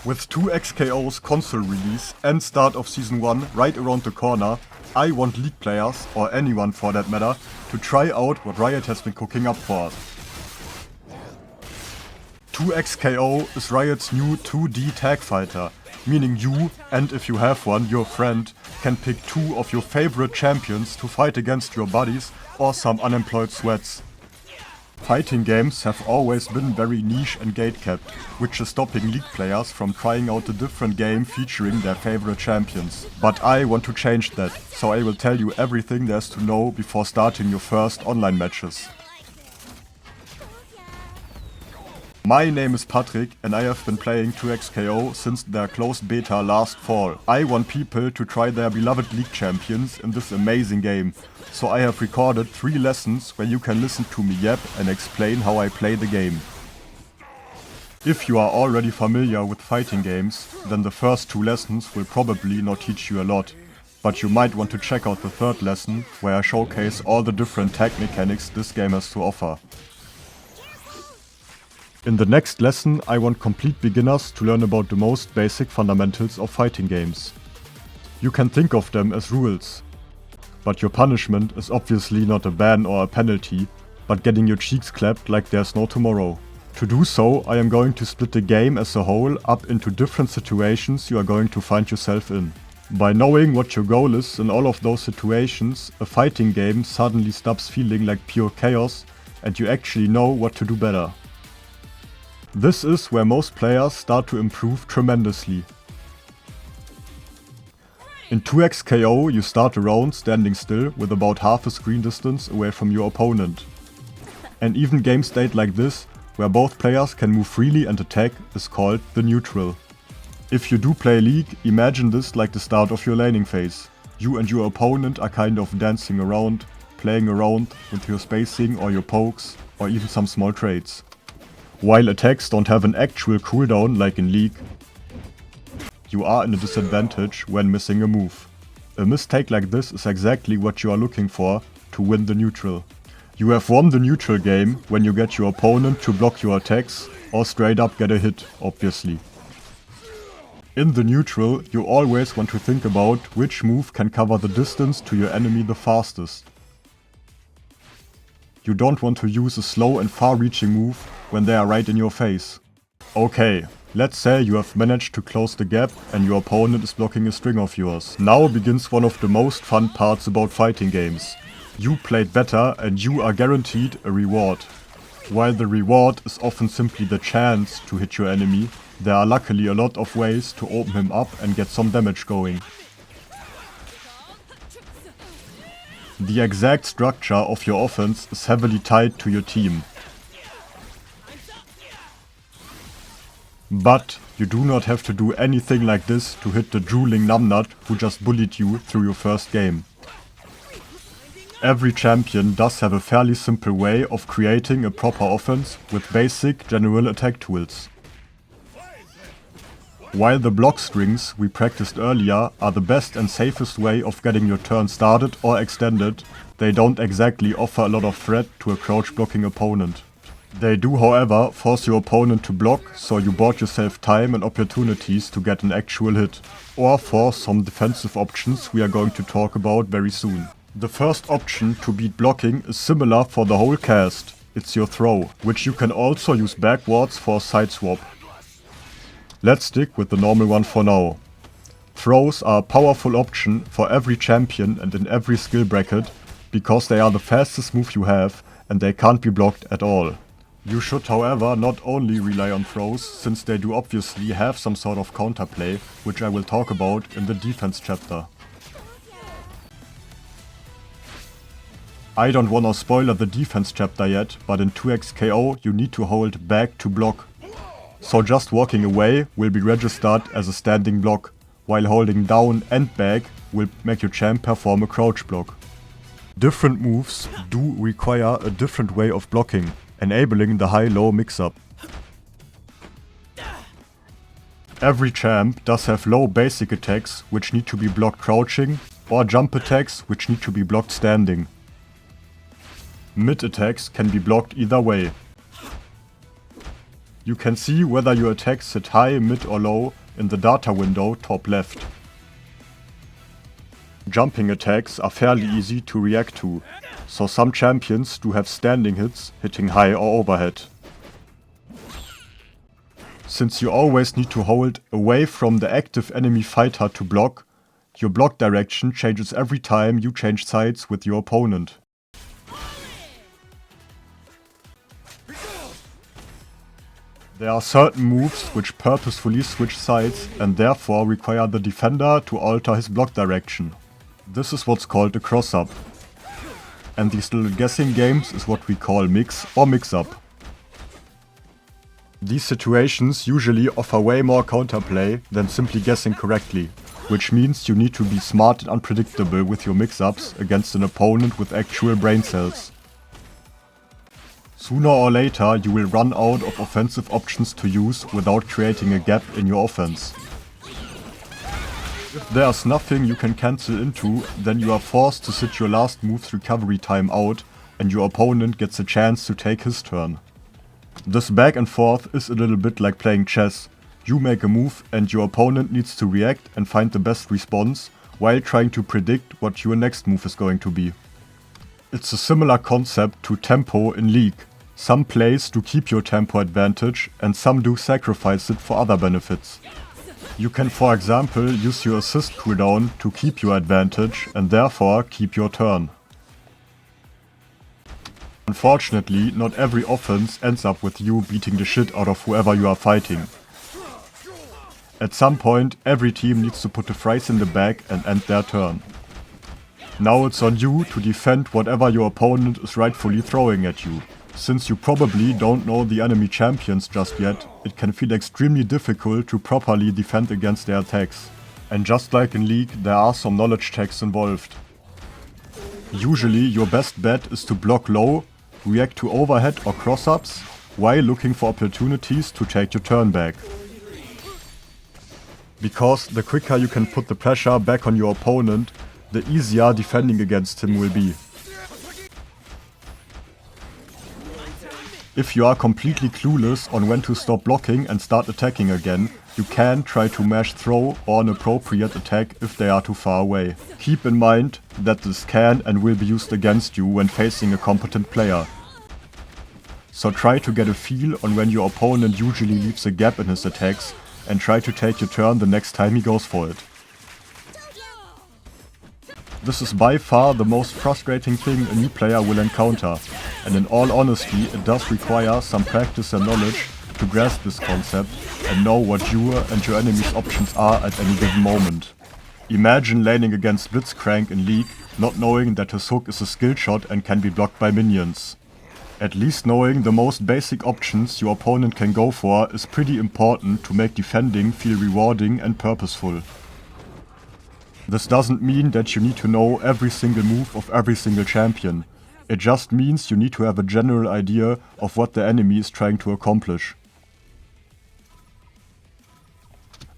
With 2xKO's console release and start of Season 1 right around the corner, I want League players, or anyone for that matter, to try out what Riot has been cooking up for us. 2xKO is Riot's new 2D tag fighter, meaning you, and if you have one, your friend, can pick two of your favorite champions to fight against your buddies or some unemployed sweats. Fighting games have always been very niche and gatekept, which is stopping League players from trying out a different game featuring their favorite champions. But I want to change that, so I will tell you everything there's to know before starting your first online matches. My name is Patrick and I have been playing 2xKO since their closed beta last fall. I want people to try their beloved League champions in this amazing game, so I have recorded 3 lessons where you can listen to me yap and explain how I play the game. If you are already familiar with fighting games, then the first 2 lessons will probably not teach you a lot, but you might want to check out the 3rd lesson where I showcase all the different tag mechanics this game has to offer. In the next lesson, I want complete beginners to learn about the most basic fundamentals of fighting games. You can think of them as rules, but your punishment is obviously not a ban or a penalty, but getting your cheeks clapped like there's no tomorrow. To do so, I am going to split the game as a whole up into different situations you are going to find yourself in. By knowing what your goal is in all of those situations, a fighting game suddenly stops feeling like pure chaos and you actually know what to do better. This is where most players start to improve tremendously. In 2xKO you start a round standing still with about half a screen distance away from your opponent. An even game state like this, where both players can move freely and attack, is called the neutral. If you do play League, imagine this like the start of your laning phase. You and your opponent are kind of dancing around, playing around with your spacing or your pokes, or even some small trades. While attacks don't have an actual cooldown like in League, you are in a disadvantage when missing a move. A mistake like this is exactly what you are looking for to win the neutral. You have won the neutral game when you get your opponent to block your attacks or straight up get a hit, obviously. In the neutral, you always want to think about which move can cover the distance to your enemy the fastest. You don't want to use a slow and far-reaching move when they are right in your face. Okay, let's say you have managed to close the gap and your opponent is blocking a string of yours. Now begins one of the most fun parts about fighting games. You played better and you are guaranteed a reward. While the reward is often simply the chance to hit your enemy, there are luckily a lot of ways to open him up and get some damage going. The exact structure of your offense is heavily tied to your team. But you do not have to do anything like this to hit the drooling numbnut who just bullied you through your first game. Every champion does have a fairly simple way of creating a proper offense with basic general attack tools. While the block strings we practiced earlier are the best and safest way of getting your turn started or extended, they don't exactly offer a lot of threat to a crouch blocking opponent. They do, however, force your opponent to block, so you bought yourself time and opportunities to get an actual hit, or force some defensive options we are going to talk about very soon. The first option to beat blocking is similar for the whole cast. It's your throw, which you can also use backwards for a side swap. Let's stick with the normal one for now. Throws are a powerful option for every champion and in every skill bracket, because they are the fastest move you have and they can't be blocked at all. You should, however, not only rely on throws, since they do obviously have some sort of counterplay, which I will talk about in the defense chapter. I don't wanna spoiler the defense chapter yet, but in 2xKO you need to hold back to block. So just walking away will be registered as a standing block, while holding down and back will make your champ perform a crouch block. Different moves do require a different way of blocking, enabling the high-low mix-up. Every champ does have low basic attacks which need to be blocked crouching, or jump attacks which need to be blocked standing. Mid attacks can be blocked either way. You can see whether your attacks hit high, mid or low in the data window top left. Jumping attacks are fairly easy to react to, so some champions do have standing hits hitting high or overhead. Since you always need to hold away from the active enemy fighter to block, your block direction changes every time you change sides with your opponent. There are certain moves which purposefully switch sides and therefore require the defender to alter his block direction. This is what's called a cross-up. And these little guessing games is what we call mix or mix-up. These situations usually offer way more counterplay than simply guessing correctly, which means you need to be smart and unpredictable with your mix-ups against an opponent with actual brain cells. Sooner or later you will run out of offensive options to use without creating a gap in your offense. If there's nothing you can cancel into, then you are forced to sit your last move's recovery time out and your opponent gets a chance to take his turn. This back and forth is a little bit like playing chess. You make a move and your opponent needs to react and find the best response while trying to predict what your next move is going to be. It's a similar concept to tempo in League. Some plays do keep your tempo advantage and some do sacrifice it for other benefits. You can, for example, use your assist cooldown to keep your advantage and therefore keep your turn. Unfortunately, not every offense ends up with you beating the shit out of whoever you are fighting. At some point, every team needs to put the fries in the bag and end their turn. Now it's on you to defend whatever your opponent is rightfully throwing at you. Since you probably don't know the enemy champions just yet, it can feel extremely difficult to properly defend against their attacks. And just like in League, there are some knowledge checks involved. Usually your best bet is to block low, react to overhead or cross-ups, while looking for opportunities to take your turn back. Because the quicker you can put the pressure back on your opponent, the easier defending against him will be. If you are completely clueless on when to stop blocking and start attacking again, you can try to mash throw or an appropriate attack if they are too far away. Keep in mind that this can and will be used against you when facing a competent player. So try to get a feel on when your opponent usually leaves a gap in his attacks and try to take your turn the next time he goes for it. This is by far the most frustrating thing a new player will encounter, and in all honesty it does require some practice and knowledge to grasp this concept and know what your and your enemy's options are at any given moment. Imagine laning against Blitzcrank in League, not knowing that his hook is a skill shot and can be blocked by minions. At least knowing the most basic options your opponent can go for is pretty important to make defending feel rewarding and purposeful. This doesn't mean that you need to know every single move of every single champion. It just means you need to have a general idea of what the enemy is trying to accomplish.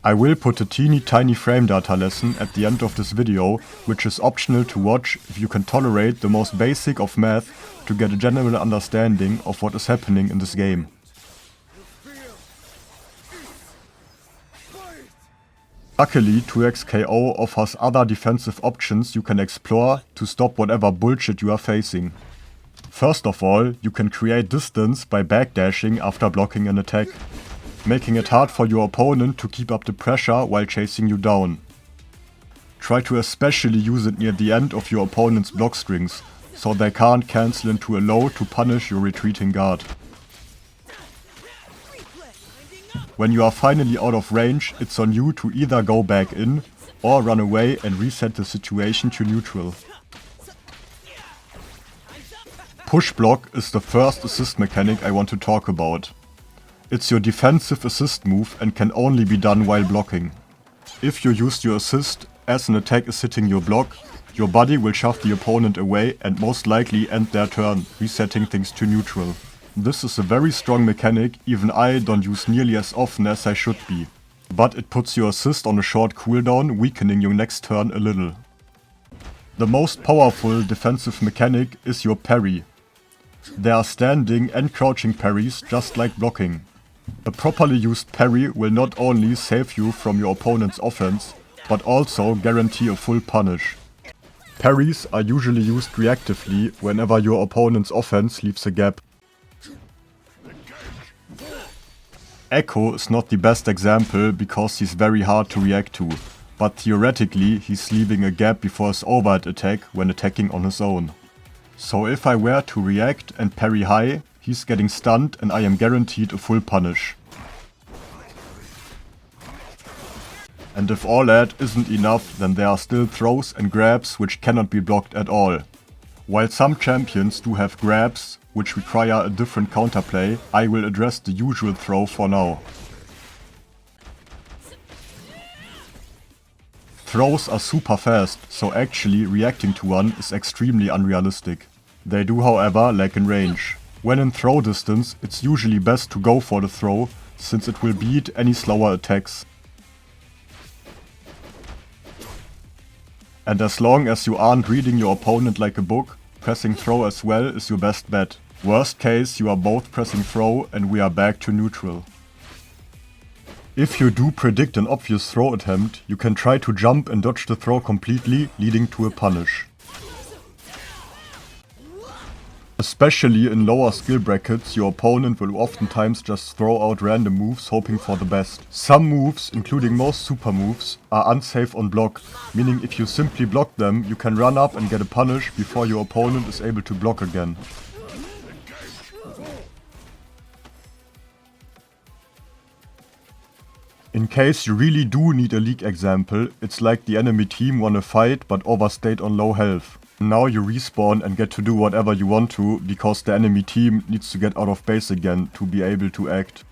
I will put a teeny tiny frame data lesson at the end of this video, which is optional to watch if you can tolerate the most basic of math to get a general understanding of what is happening in this game. Luckily, 2xKO offers other defensive options you can explore to stop whatever bullshit you are facing. First of all, you can create distance by backdashing after blocking an attack, making it hard for your opponent to keep up the pressure while chasing you down. Try to especially use it near the end of your opponent's block strings, so they can't cancel into a low to punish your retreating guard. When you are finally out of range, it's on you to either go back in or run away and reset the situation to neutral. Push block is the first assist mechanic I want to talk about. It's your defensive assist move and can only be done while blocking. If you use your assist as an attack is hitting your block, your body will shove the opponent away and most likely end their turn, resetting things to neutral. This is a very strong mechanic even I don't use nearly as often as I should be. But it puts your assist on a short cooldown, weakening your next turn a little. The most powerful defensive mechanic is your parry. There are standing and crouching parries just like blocking. A properly used parry will not only save you from your opponent's offense, but also guarantee a full punish. Parries are usually used reactively whenever your opponent's offense leaves a gap. Echo is not the best example because he's very hard to react to, but theoretically he's leaving a gap before his overhead attack when attacking on his own. So if I were to react and parry high, he's getting stunned and I am guaranteed a full punish. And if all that isn't enough, then there are still throws and grabs which cannot be blocked at all. While some champions do have grabs, which require a different counterplay, I will address the usual throw for now. Throws are super fast, so actually reacting to one is extremely unrealistic. They do however lack in range. When in throw distance, it's usually best to go for the throw, since it will beat any slower attacks. And as long as you aren't reading your opponent like a book, pressing throw as well is your best bet. Worst case, you are both pressing throw and we are back to neutral. If you do predict an obvious throw attempt, you can try to jump and dodge the throw completely, leading to a punish. Especially in lower skill brackets, your opponent will oftentimes just throw out random moves hoping for the best. Some moves, including most super moves, are unsafe on block, meaning if you simply block them, you can run up and get a punish before your opponent is able to block again. In case you really do need a league example, it's like the enemy team won a fight but overstayed on low health. Now you respawn and get to do whatever you want to, because the enemy team needs to get out of base again to be able to act.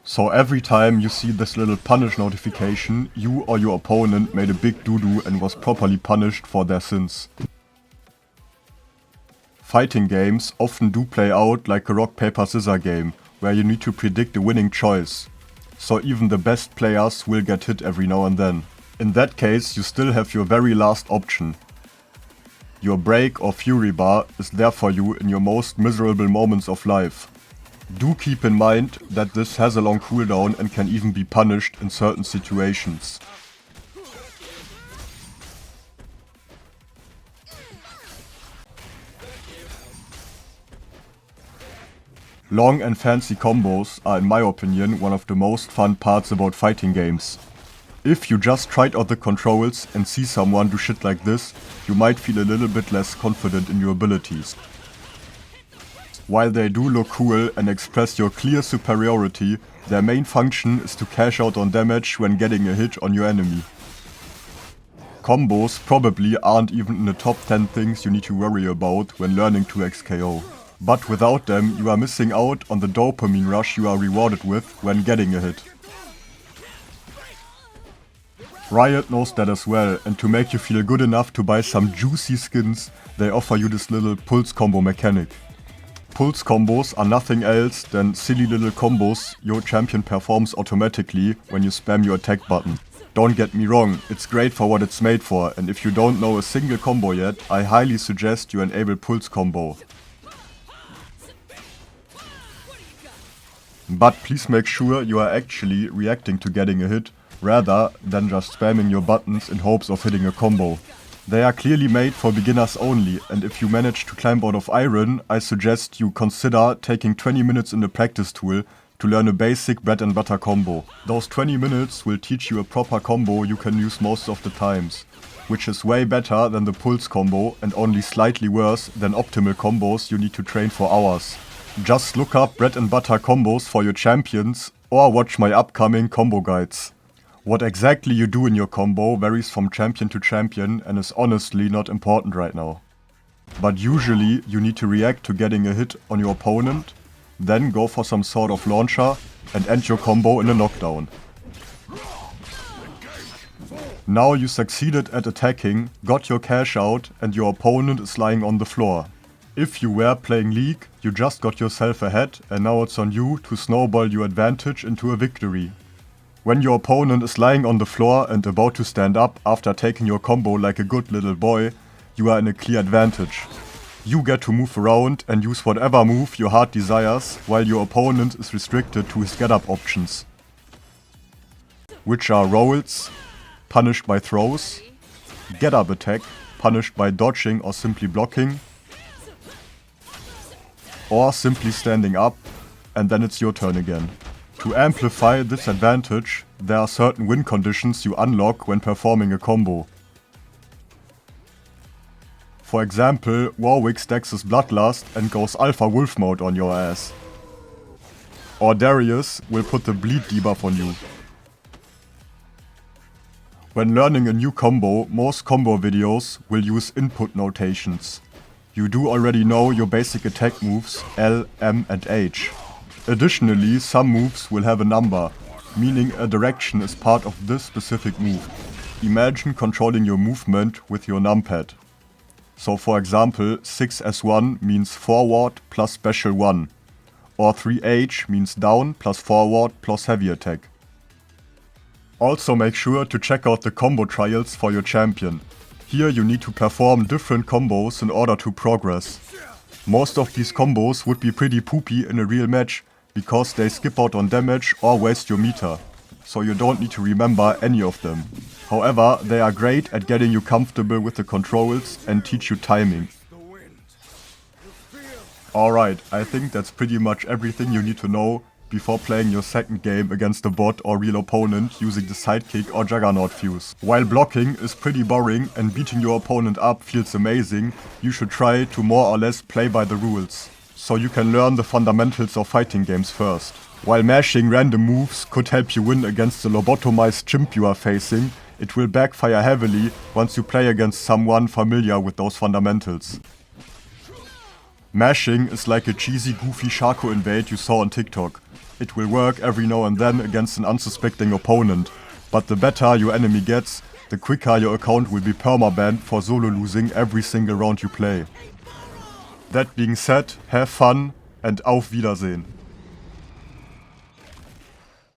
So every time you see this little punish notification, you or your opponent made a big doo-doo and was properly punished for their sins. Fighting games often do play out like a rock paper scissors game, where you need to predict the winning choice. So even the best players will get hit every now and then. In that case, you still have your very last option. Your break or fury bar is there for you in your most miserable moments of life. Do keep in mind that this has a long cooldown and can even be punished in certain situations. Long and fancy combos are, in my opinion, one of the most fun parts about fighting games. If you just tried out the controls and see someone do shit like this, you might feel a little bit less confident in your abilities. While they do look cool and express your clear superiority, their main function is to cash out on damage when getting a hit on your enemy. Combos probably aren't even in the top 10 things you need to worry about when learning to XKO. But without them, you are missing out on the dopamine rush you are rewarded with when getting a hit. Riot knows that as well, and to make you feel good enough to buy some juicy skins, they offer you this little pulse combo mechanic. Pulse combos are nothing else than silly little combos your champion performs automatically when you spam your attack button. Don't get me wrong, it's great for what it's made for, and if you don't know a single combo yet, I highly suggest you enable pulse combo. But please make sure you are actually reacting to getting a hit, rather than just spamming your buttons in hopes of hitting a combo. They are clearly made for beginners only, and if you manage to climb out of iron, I suggest you consider taking 20 minutes in the practice tool to learn a basic bread and butter combo. Those 20 minutes will teach you a proper combo you can use most of the times, which is way better than the pulse combo and only slightly worse than optimal combos you need to train for hours. Just look up bread and butter combos for your champions or watch my upcoming combo guides. What exactly you do in your combo varies from champion to champion and is honestly not important right now. But usually you need to react to getting a hit on your opponent, then go for some sort of launcher and end your combo in a knockdown. Now you succeeded at attacking, got your cash out, and your opponent is lying on the floor. If you were playing League, you just got yourself ahead and now it's on you to snowball your advantage into a victory. When your opponent is lying on the floor and about to stand up after taking your combo like a good little boy, you are in a clear advantage. You get to move around and use whatever move your heart desires, while your opponent is restricted to his get-up options, which are rolls, punished by throws, get-up attack, punished by dodging or simply blocking, or simply standing up, and then it's your turn again. To amplify this advantage, there are certain win conditions you unlock when performing a combo. For example, Warwick stacks his Bloodlust and goes Alpha Wolf mode on your ass. Or Darius will put the bleed debuff on you. When learning a new combo, most combo videos will use input notations. You do already know your basic attack moves L, M and H. Additionally, some moves will have a number, meaning a direction is part of this specific move. Imagine controlling your movement with your numpad. So for example, 6S1 means forward plus special 1, or 3H means down plus forward plus heavy attack. Also make sure to check out the combo trials for your champion. Here you need to perform different combos in order to progress. Most of these combos would be pretty poopy in a real match, because they skip out on damage or waste your meter, so you don't need to remember any of them. However, they are great at getting you comfortable with the controls and teach you timing. Alright, I think that's pretty much everything you need to know before playing your second game against a bot or real opponent using the sidekick or juggernaut fuse. While blocking is pretty boring and beating your opponent up feels amazing, you should try to more or less play by the rules, so you can learn the fundamentals of fighting games first. While mashing random moves could help you win against the lobotomized chimp you are facing, it will backfire heavily once you play against someone familiar with those fundamentals. Mashing is like a cheesy goofy Shaco invade you saw on TikTok. It will work every now and then against an unsuspecting opponent, but the better your enemy gets, the quicker your account will be permabanned for solo losing every single round you play. That being said, have fun and auf Wiedersehen.